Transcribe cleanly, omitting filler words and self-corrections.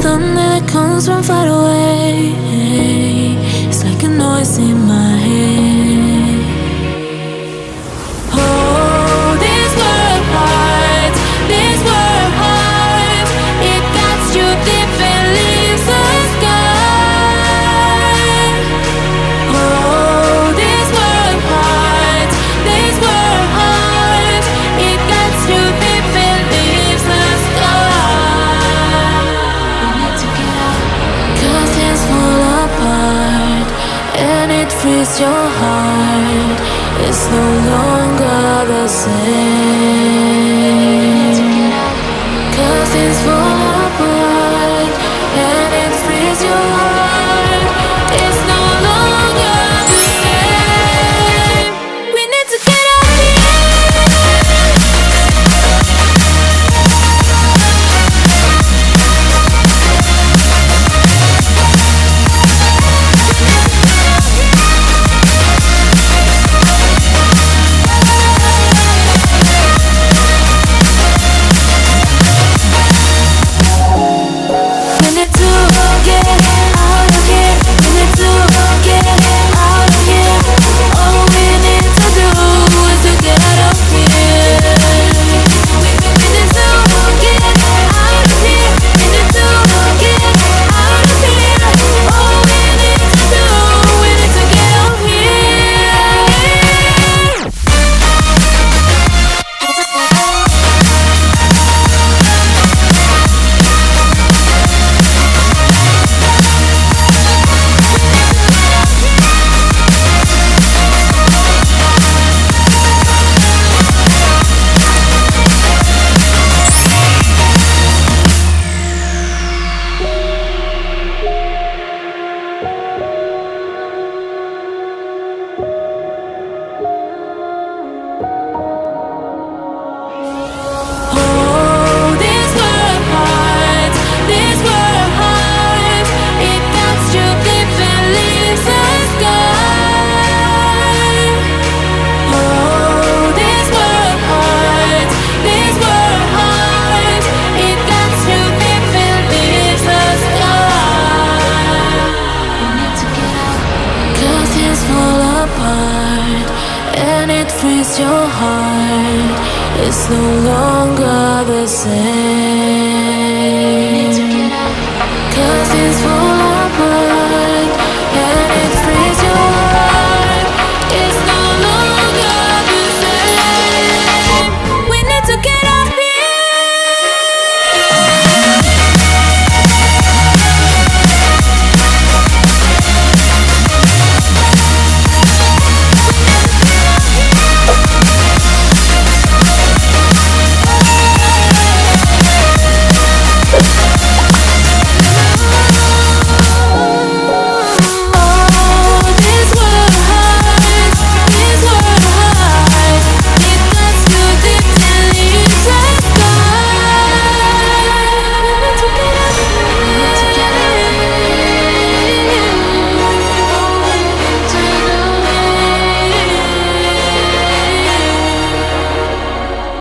thunder that comes from far away. It's like a noise in my head. Oh, this world hurts, this world hurts. It cuts you deep and leaves the sky. Oh, this world hurts, this world hurts. It cuts you deep and leaves the sky. We need to get out. 'Cause things fall apart and it frees your heart. It's no longer the same. 'Cause things fall apart and it frees your heart. It's no longer the same. We need to get out of frees your heart. It's no longer the same. 'Cause it's